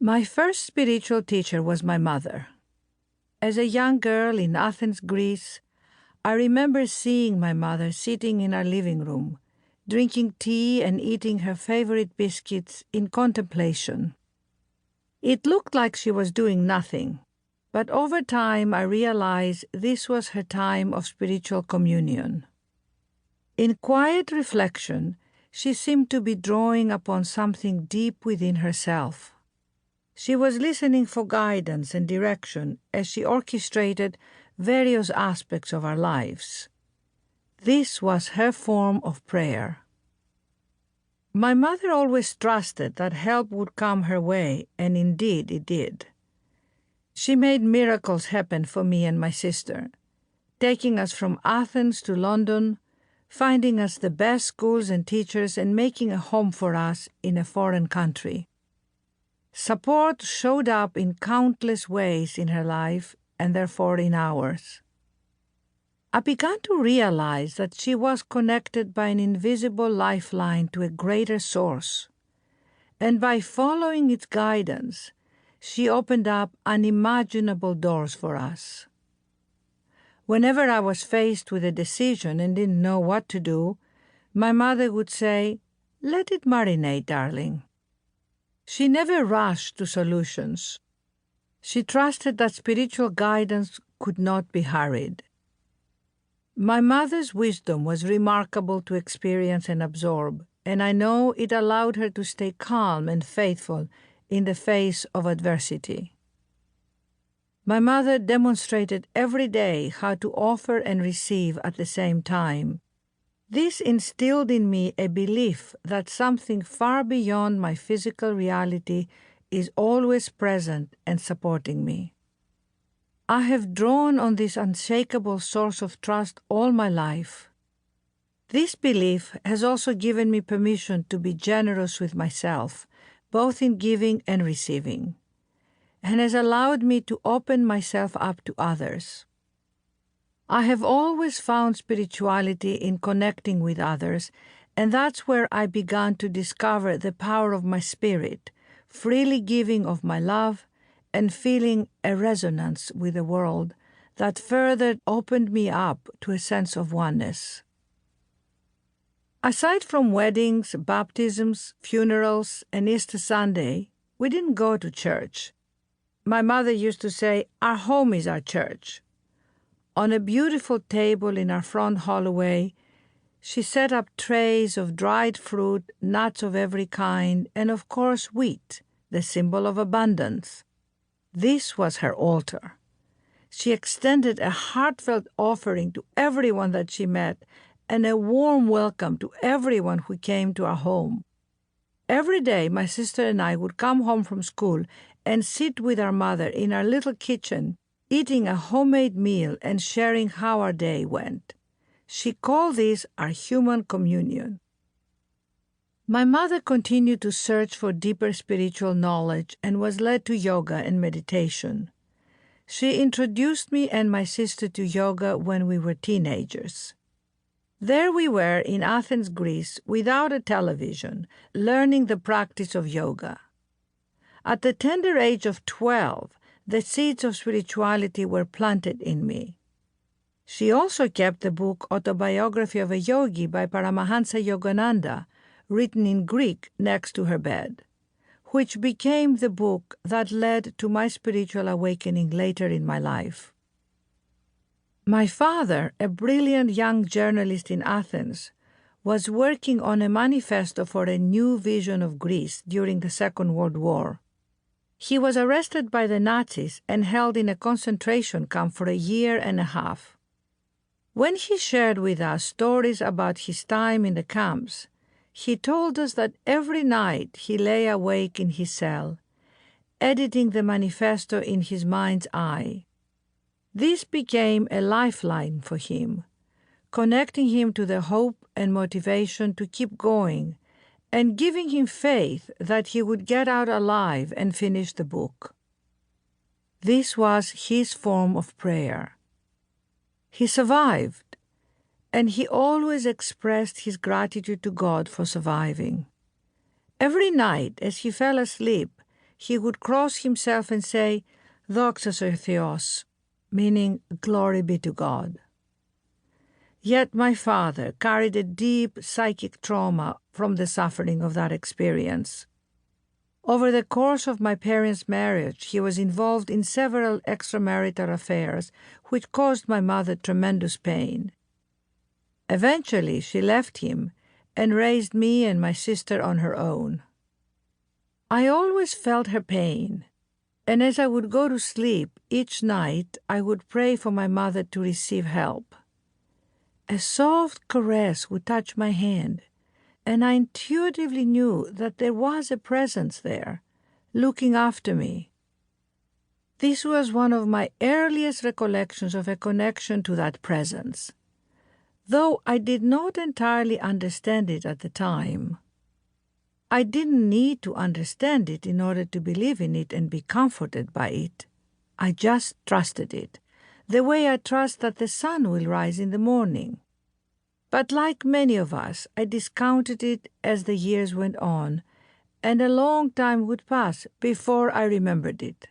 My first spiritual teacher was my mother. As a young girl in Athens, Greece, I remember seeing my mother sitting in our living room, drinking tea and eating her favorite biscuits in contemplation. It looked like she was doing nothing, but over time I realized this was her time of spiritual communion. In quiet reflection, she seemed to be drawing upon something deep within herself. She was listening for guidance and direction as she orchestrated various aspects of our lives. This was her form of prayer. My mother always trusted that help would come her way, and indeed it did. She made miracles happen for me and my sister, taking us from Athens to London, finding us the best schools and teachers, and making a home for us in a foreign country. Support showed up in countless ways in her life and therefore in ours. I began to realize that she was connected by an invisible lifeline to a greater source, and by following its guidance, she opened up unimaginable doors for us. Whenever I was faced with a decision and didn't know what to do, my mother would say, "Let it marinate, darling." She never rushed to solutions. She trusted that spiritual guidance could not be hurried. My mother's wisdom was remarkable to experience and absorb, and I know it allowed her to stay calm and faithful in the face of adversity. My mother demonstrated every day how to offer and receive at the same time. This instilled in me a belief that something far beyond my physical reality is always present and supporting me. I have drawn on this unshakable source of trust all my life. This belief has also given me permission to be generous with myself, both in giving and receiving, and has allowed me to open myself up to others. I have always found spirituality in connecting with others, and that's where I began to discover the power of my spirit, freely giving of my love and feeling a resonance with the world that further opened me up to a sense of oneness. Aside from weddings, baptisms, funerals, and Easter Sunday, we didn't go to church. My mother used to say, "Our home is our church." On a beautiful table in our front hallway, she set up trays of dried fruit, nuts of every kind, and of course wheat, the symbol of abundance. This was her altar. She extended a heartfelt offering to everyone that she met and a warm welcome to everyone who came to our home. Every day my sister and I would come home from school and sit with our mother in our little kitchen, eating a homemade meal and sharing how our day went. She called this our human communion. My mother continued to search for deeper spiritual knowledge and was led to yoga and meditation. She introduced me and my sister to yoga when we were teenagers. There we were in Athens, Greece, without a television, learning the practice of yoga. At the tender age of 12, the seeds of spirituality were planted in me. She also kept the book Autobiography of a Yogi by Paramahansa Yogananda, written in Greek, next to her bed, which became the book that led to my spiritual awakening later in my life. My father, a brilliant young journalist in Athens, was working on a manifesto for a new vision of Greece during the Second World War. He was arrested by the Nazis and held in a concentration camp for a year and a half. When he shared with us stories about his time in the camps, he told us that every night he lay awake in his cell, editing the manifesto in his mind's eye. This became a lifeline for him, connecting him to the hope and motivation to keep going, and giving him faith that he would get out alive and finish the book. This was his form of prayer. He survived, and he always expressed his gratitude to God for surviving. Every night as he fell asleep, he would cross himself and say, "Doxa soi Theos," meaning "Glory be to God." Yet my father carried a deep psychic trauma from the suffering of that experience. Over the course of my parents' marriage, he was involved in several extramarital affairs which caused my mother tremendous pain. Eventually, she left him and raised me and my sister on her own. I always felt her pain, and as I would go to sleep each night, I would pray for my mother to receive help. A soft caress would touch my hand, and I intuitively knew that there was a presence there, looking after me. This was one of my earliest recollections of a connection to that presence, though I did not entirely understand it at the time. I didn't need to understand it in order to believe in it and be comforted by it. I just trusted it, the way I trust that the sun will rise in the morning. But like many of us, I discounted it as the years went on, and a long time would pass before I remembered it.